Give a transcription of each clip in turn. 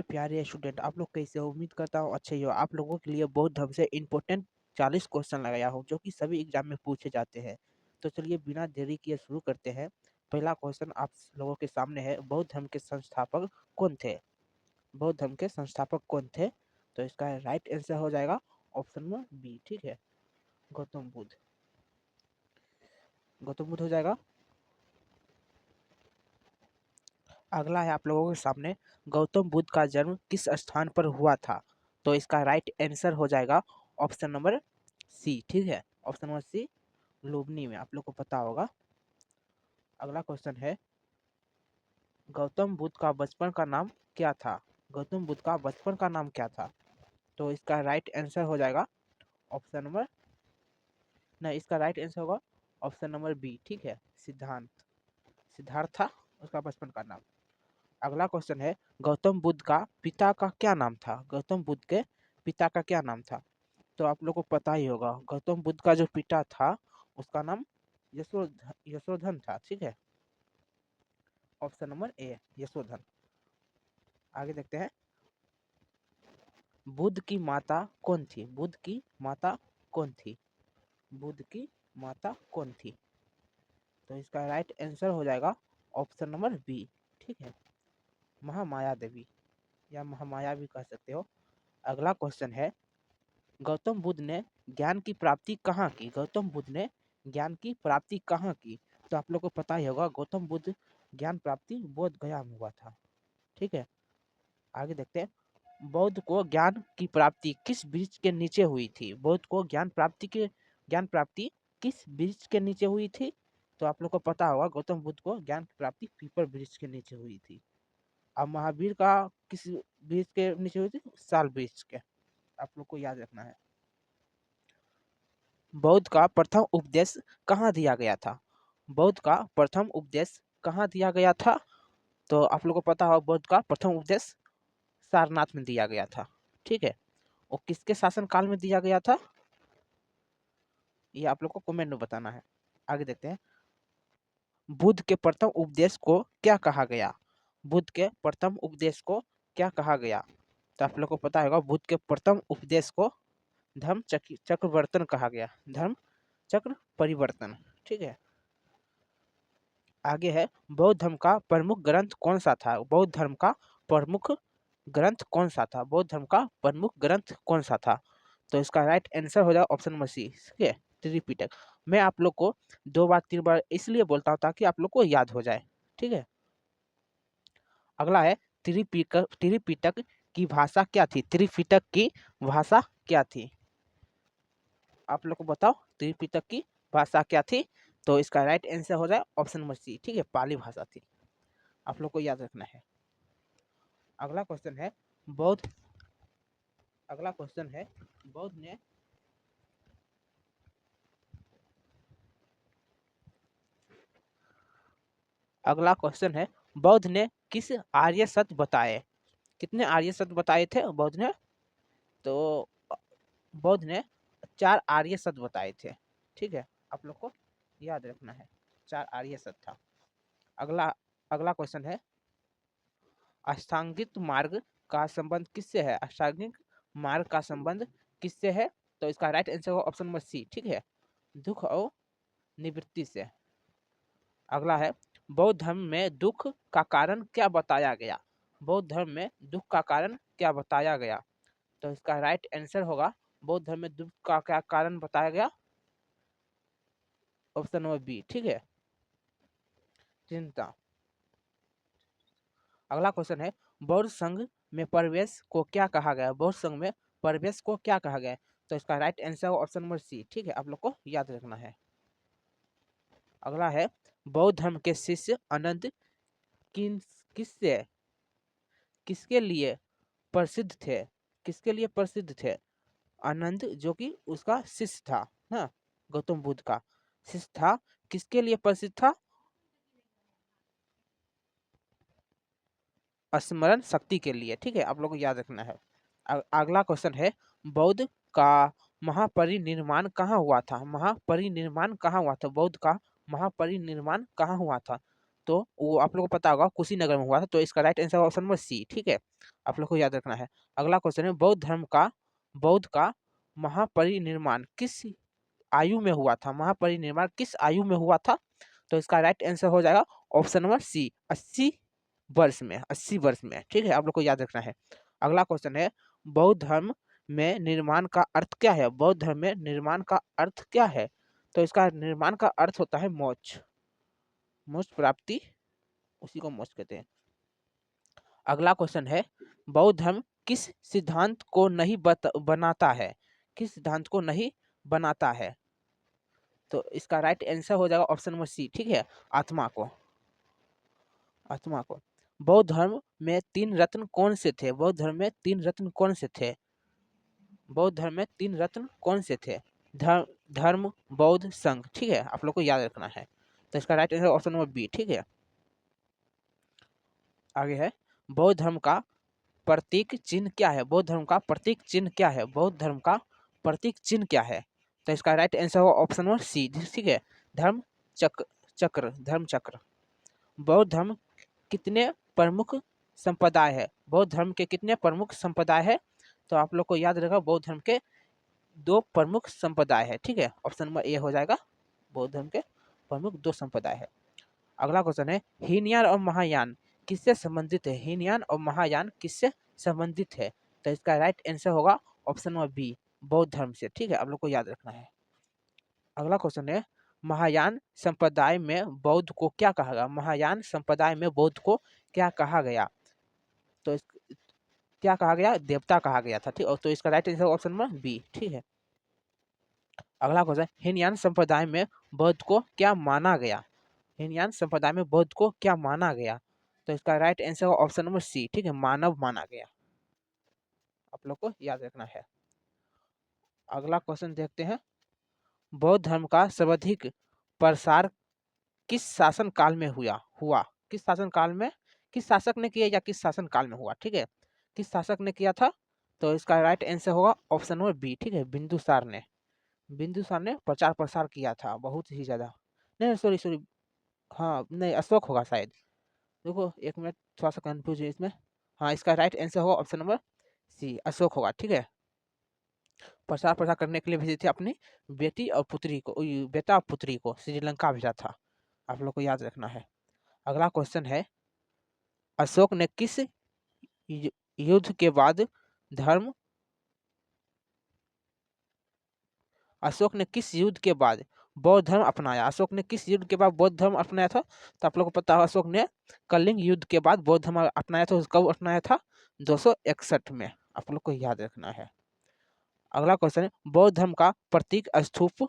प्यारे स्टूडेंट, आप लोग कैसे हो? उम्मीद करता हूँ अच्छे ही हो। आप लोगों के लिए बहुत ढंग से इम्पोर्टेंट 40 क्वेश्चन लगाया हूँ जो कि सभी एग्जाम में पूछे जाते हैं। तो चलिए बिना देरी किए शुरू करते हैं। पहला क्वेश्चन आप लोगों के सामने है, बौद्ध धर्म के संस्थापक कौन थे? बौद्ध धर्म के संस्थापक कौन थे? तो इसका राइट आंसर हो जाएगा ऑप्शन में बी। ठीक है, गौतम बुद्ध। गौतम बुद्ध हो जाएगा। अगला है आप लोगों के सामने, गौतम बुद्ध का जन्म किस स्थान पर हुआ था? तो इसका राइट आंसर हो जाएगा ऑप्शन नंबर सी। ठीक है, ऑप्शन नंबर सी, लुम्बिनी में। आप लोग को पता होगा। अगला क्वेश्चन है, गौतम बुद्ध का बचपन का नाम क्या था? गौतम बुद्ध का बचपन का नाम क्या था? तो इसका राइट आंसर हो जाएगा ऑप्शन नंबर, नहीं, इसका राइट आंसर होगा ऑप्शन नंबर बी। ठीक है, सिद्धांत। सिद्धार्थ था उसका बचपन का नाम। अगला क्वेश्चन है, गौतम बुद्ध का पिता का क्या नाम था? गौतम बुद्ध के पिता का क्या नाम था? तो आप लोग को पता ही होगा, गौतम बुद्ध का जो पिता था उसका नाम यशोधन था। ठीक है, ऑप्शन नंबर ए, यशोधन। आगे देखते हैं, बुद्ध की माता कौन थी? बुद्ध की माता कौन थी? बुद्ध की माता कौन थी? तो इसका राइट आंसर हो जाएगा ऑप्शन नंबर बी। ठीक है, महामाया देवी या महामाया भी कह सकते हो। अगला क्वेश्चन है, गौतम बुद्ध ने ज्ञान की प्राप्ति कहाँ की? गौतम बुद्ध ने ज्ञान की प्राप्ति कहाँ की? तो आप लोग को पता ही होगा, गौतम बुद्ध ज्ञान प्राप्ति बोध गया में हुआ था। ठीक है, आगे देखते हैं, बौद्ध को ज्ञान की प्राप्ति किस वृक्ष के नीचे हुई थी? बौद्ध को ज्ञान प्राप्ति किस वृक्ष के नीचे हुई थी? तो आप लोग को पता होगा, गौतम बुद्ध को ज्ञान की प्राप्ति पीपल वृक्ष के नीचे हुई थी। अब महावीर का किस वृक्ष के नीचे हुई थी? साल वृक्ष के। आप लोग को याद रखना है। बौद्ध का प्रथम उपदेश कहाँ दिया गया था? बौद्ध का प्रथम उपदेश कहाँ दिया गया था? तो आप लोग को पता होगा, बौद्ध का प्रथम उपदेश सारनाथ में दिया गया था। ठीक है, वो किसके शासन काल में दिया गया था? ये आप लोग को कमेंट में बताना है। आगे देखते हैं, बुद्ध के प्रथम उपदेश को क्या कहा गया? बुद्ध के प्रथम उपदेश को क्या कहा गया? तो आप लोग को पता होगा, बुद्ध के प्रथम उपदेश को धर्म चक्रवर्तन कहा गया। धर्म चक्र परिवर्तन। ठीक है, आगे है, बौद्ध धर्म का प्रमुख ग्रंथ कौन सा था? बौद्ध धर्म का प्रमुख ग्रंथ कौन सा था? बौद्ध धर्म का प्रमुख ग्रंथ कौन सा था? तो इसका राइट आंसर हो जाएगा ऑप्शन नंबर सी। ठीक है, त्रिपिटक। मैं आप लोग को 2 बार 3 बार इसलिए बोलता हूँ ताकि आप लोग को याद हो जाए। ठीक है, अगला है, त्रिपिटक की भाषा क्या थी? त्रिपिटक की भाषा क्या थी? आप लोग को बताओ, त्रिपिटक की भाषा क्या थी? तो इसका राइट आंसर हो जाए ऑप्शन नंबर सी। ठीक है, पाली भाषा थी। आप लोग को याद रखना है। अगला क्वेश्चन है, बौद्ध अगला क्वेश्चन है, बौद्ध ने अगला क्वेश्चन है, बौद्ध ने किस आर्य सत्य बताए? कितने आर्य सत्य बताए थे बौद्ध ने? तो बौद्ध ने 4 आर्य सत्य बताए थे। ठीक है, आप लोग को याद रखना है, 4 आर्य सत्य था। अगला अगला क्वेश्चन है, अष्टांगिक मार्ग का संबंध किससे है? अष्टांगिक मार्ग का संबंध किससे है? तो इसका राइट आंसर होगा ऑप्शन नंबर सी। ठीक है, दुख और निवृत्ति से। अगला है, बौद्ध धर्म में दुख का कारण क्या बताया गया? बौद्ध धर्म में दुख का कारण क्या बताया गया? तो इसका राइट आंसर होगा, बौद्ध धर्म में दुख का क्या कारण बताया गया? Option number B. ठीक है, चिंता। अगला क्वेश्चन है, बौद्ध संघ में प्रवेश को क्या कहा गया? बौद्ध संघ में प्रवेश को क्या कहा गया? तो इसका राइट आंसर होगा ऑप्शन नंबर सी। ठीक है, आप लोग को याद रखना है। अगला है, बौद्ध धर्म के शिष्य अनंत किन किससे किसके लिए प्रसिद्ध थे? किसके लिए प्रसिद्ध थे? आनंद, जो कि उसका शिष्य था ना, गौतम बुद्ध का शिष्य था, किसके लिए प्रसिद्ध था? स्मरण शक्ति के लिए। ठीक है, आप लोग को याद रखना है। अगला क्वेश्चन है, बौद्ध का महापरिनिर्वाण कहाँ हुआ था? महापरिनिर्वाण कहाँ हुआ था? बौद्ध का महापरिनिर्वाण कहाँ हुआ था? तो वो आप लोग को पता होगा, कुशीनगर में हुआ था। तो इसका right answer option number C. ठीक है, आप लोग को याद रखना है। अगला क्वेश्चन है बौद्ध का महापरिनिर्माण किस आयु में हुआ था? महापरिनिर्माण किस आयु में हुआ था? तो इसका राइट आंसर हो जाएगा ऑप्शन नंबर सी, 80 वर्ष में। 80 वर्ष में, ठीक है, आप लोग को याद रखना है। अगला क्वेश्चन है बौद्ध धर्म में निर्माण का अर्थ क्या है? बौद्ध धर्म में निर्माण का अर्थ क्या है? तो इसका निर्माण का अर्थ होता है मोक्ष, मोक्ष प्राप्ति, उसी को मोक्ष कहते हैं। अगला क्वेश्चन है बौद्ध धर्म किस सिद्धांत को नहीं बनाता है? किस सिद्धांत को नहीं बनाता है? तो इसका राइट आंसर हो जाएगा ऑप्शन नंबर सी, ठीक है, आत्मा को। आत्मा को। बौद्ध धर्म में 3 रत्न कौन से थे? बौद्ध धर्म में 3 रत्न कौन से थे? बौद्ध धर्म में 3 रत्न कौन से थे? धर्म, बौद्ध, संघ, ठीक है, आप लोग को याद रखना है। तो इसका right answer option number B, ठीक है। आगे है बौद्ध धर्म का प्रतीक चिन्ह क्या है? बौद्ध धर्म का प्रतीक चिन्ह क्या है? बौद्ध धर्म का प्रतीक चिन्ह क्या है? तो इसका राइट आंसर होगा ऑप्शन नंबर सी, ठीक है, धर्म चक्र, धर्म चक्र। बौद्ध धर्म कितने प्रमुख संप्रदाय है? बौद्ध धर्म के कितने प्रमुख संप्रदाय है? तो आप लोग को याद रहेगा बौद्ध धर्म के 2 प्रमुख संप्रदाय है, ठीक है, ऑप्शन नंबर ए हो जाएगा। बौद्ध धर्म के प्रमुख 2 संप्रदाय है। अगला क्वेश्चन है हीनयान और महायान किससे संबंधित है? हीनयान और महायान किससे संबंधित है? तो इसका राइट आंसर होगा ऑप्शन नंबर बी, बौद्ध धर्म से, ठीक है, आप लोग को याद रखना है। अगला क्वेश्चन है महायान संप्रदाय में बौद्ध को क्या कहा गया? महायान संप्रदाय में बौद्ध को क्या कहा गया? तो क्या कहा गया? देवता कहा गया था, ठीक, और तो इसका right answer option number B, ठीक है। अगला क्वेश्चन हीनयान संप्रदाय में बौद्ध को क्या माना गया? हीनयान संप्रदाय में बौद्ध को क्या माना गया? तो इसका right answer option number C, ठीक है, मानव माना गया। आप लोग को याद रखना है। अगला क्वेश्चन देखते हैं बौद्ध धर्म का सर्वाधिक प्रसार किस शासन काल में हुआ? किस शासन काल में, किस शासक ने किया या किस शासन काल में हुआ? ठीक है, किस शासक ने किया था? तो इसका राइट आंसर होगा ऑप्शन नंबर बी, ठीक है, बिंदुसार ने। बिंदुसार ने प्रचार प्रसार किया था बहुत ही ज्यादा। नहीं, सॉरी सॉरी, हाँ नहीं, अशोक होगा शायद। देखो एक मिनट, थोड़ा सा कंफ्यूज है इसमें। हाँ, इसका राइट आंसर होगा ऑप्शन नंबर सी, अशोक होगा, ठीक है। प्रसार प्रसार करने के लिए भेजी थी अपनी बेटी और पुत्री को, बेटा और पुत्री को श्रीलंका भेजा था, आप लोग को याद रखना है। अगला क्वेश्चन है अशोक ने किस युद्ध के बाद धर्म अशोक ने किस युद्ध के बाद बौद्ध धर्म अपनाया? अशोक ने किस युद्ध के बाद बौद्ध धर्म अपनाया था? तो आप लोग को पता है अशोक ने कलिंग युद्ध के बाद बौद्ध धर्म अपनाया था। कब अपनाया था? 261 में, आप लोग को याद रखना है। अगला क्वेश्चन है बौद्ध धर्म का प्रतीक स्तूप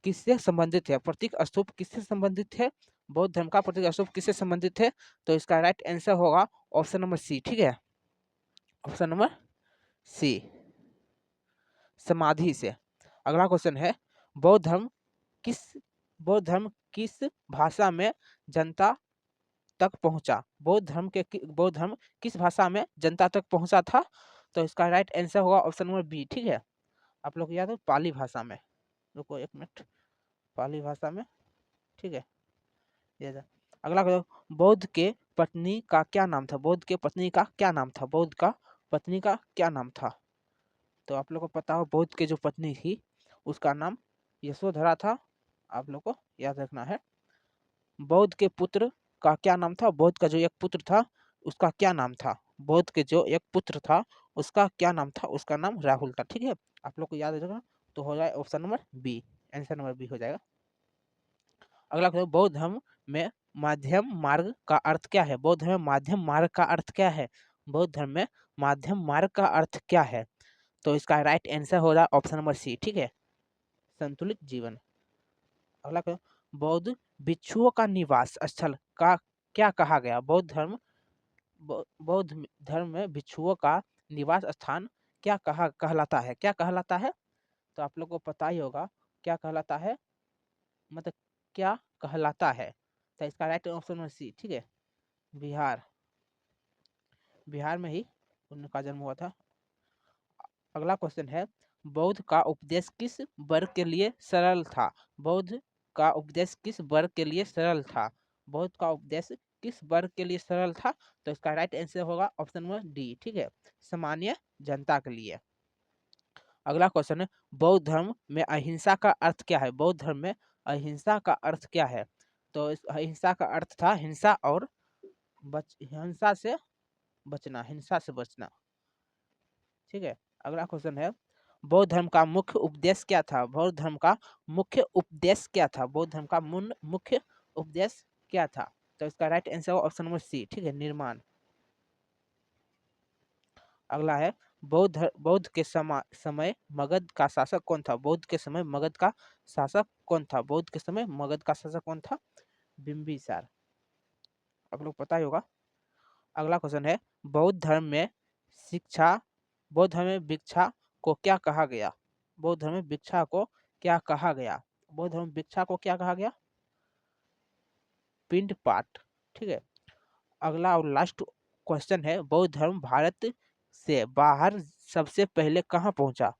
किससे संबंधित है? प्रतीक स्तूप किससे संबंधित है? बौद्ध धर्म का प्रतीक स्तूप किससे संबंधित है? तो इसका राइट आंसर होगा ऑप्शन नंबर सी, ठीक है, ऑप्शन नंबर सी, समाधि से। अगला क्वेश्चन है बौद्ध धर्म किस बौद्ध धर्म किस भाषा में जनता तक पहुंचा? बौद्ध धर्म किस भाषा में जनता तक पहुंचा था? तो इसका राइट आंसर होगा ऑप्शन नंबर बी, ठीक है, आप लोग याद है पाली भाषा में। रुको एक मिनट, पाली भाषा में, ठीक है। ये अगला बौद्ध के पत्नी का क्या नाम था? बौद्ध के पत्नी का क्या नाम था? बौद्ध का पत्नी का क्या नाम था? तो आप लोग को पता हो बौद्ध की जो पत्नी थी उसका नाम यशोधरा था, आप लोग को याद रखना है। बौद्ध के पुत्र का क्या नाम था? बौद्ध का जो एक पुत्र था उसका क्या नाम था? बौद्ध के जो एक पुत्र था उसका क्या नाम था? उसका नाम राहुल था, ठीक है, आप लोग को याद रखना। तो हो जाए option number B, answer number B हो जाएगा। अगला क्वेश्चन बौद्ध धर्म में माध्यम मार्ग का अर्थ क्या है? बौद्ध धर्म में माध्यम मार्ग का अर्थ क्या है? बौद्ध धर्म में माध्यम मार्ग का अर्थ क्या है? तो इसका राइट आंसर हो रहा है ऑप्शन नंबर सी, ठीक है, संतुलित जीवन। अगला क्वेश्चन बौद्ध भिक्षुओं का निवास स्थल का क्या कहा गया? बौद्ध धर्म में भिक्षुओं का निवास स्थान क्या कहलाता है? क्या कहलाता है? तो आप लोग को पता ही होगा क्या कहलाता है, मतलब क्या कहलाता है। तो इसका राइट ऑप्शन है सी, ठीक है, बिहार। बिहार में ही उनका जन्म हुआ था। अगला क्वेश्चन है बौद्ध का उपदेश किस वर्ग के लिए सरल था? बौद्ध का उपदेश किस वर्ग के लिए सरल था? बौद्ध का उपदेश किस वर्ग के लिए सरल था? तो इसका राइट आंसर होगा ऑप्शन नंबर डी, ठीक है, सामान्य जनता के लिए। अगला क्वेश्चन है, बौद्ध धर्म में अहिंसा का अर्थ क्या है? बौद्ध धर्म में अहिंसा का अर्थ क्या है? तो इस अहिंसा का अर्थ था हिंसा और हिंसा से बचना, हिंसा से बचना, ठीक है। अगला क्वेश्चन है, बौद्ध धर्म का मुख्य उपदेश क्या था? बौद्ध धर्म का मुख्य उपदेश क्या था? बौद्ध धर्म का मुख्य उपदेश क्या था? तो इसका right answer option number C, ठीक है, निर्माण। अगला है, बौद्ध के समय मगध का शासक कौन था? बौद्ध के समय मगध का शासक कौन था? बौद्ध के समय मगध का शासक कौन था? बिंबिसार, आप लोग पता ही होगा। अगला क्वेश्चन है, बौद्ध धर्म में शिक्षा बौद्ध धर्म में भिक्षा को क्या कहा गया? बौद्ध धर्म में भिक्षा को क्या कहा गया? बौद्ध धर्म में भिक्षा को क्या कहा गया? पिंड पाठ, ठीक है। अगला और लास्ट क्वेश्चन है, बौद्ध धर्म भारत से बाहर सबसे पहले कहाँ पहुंचा?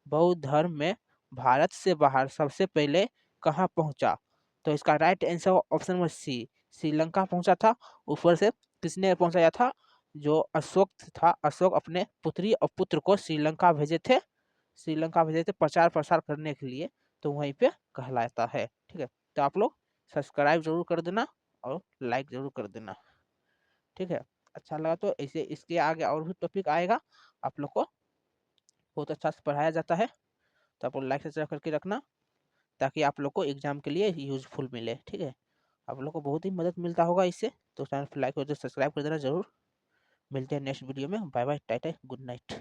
बौद्ध धर्म में भारत से बाहर सबसे पहले कहाँ पहुंचा? तो इसका right answer option number C, Sri Lanka पहुंचा था। ऊपर से किसने पहुंचाया था? जो अशोक था, अशोक अपने पुत्री और पुत्र को श्रीलंका भेजे थे, श्रीलंका भेजे थे प्रचार प्रसार करने के लिए, तो वहीं पे कहलाता है, ठीक है। तो आप लोग सब्सक्राइब जरूर कर देना और लाइक जरूर कर देना, ठीक है। अच्छा लगा तो ऐसे इसके आगे और भी टॉपिक आएगा, आप लोग को बहुत अच्छा से पढ़ाया जाता है, तो आप लोग लाइक सब्सक्राइब करके रखना, ताकि आप लोग को एग्जाम के लिए यूजफुल मिले, ठीक है। आप लोग को बहुत ही मदद मिलता होगा इससे, तो चैनल को लाइक और सब्सक्राइब कर देना जरूर। मिलते हैं नेक्स्ट वीडियो में, bye bye, tata, good night.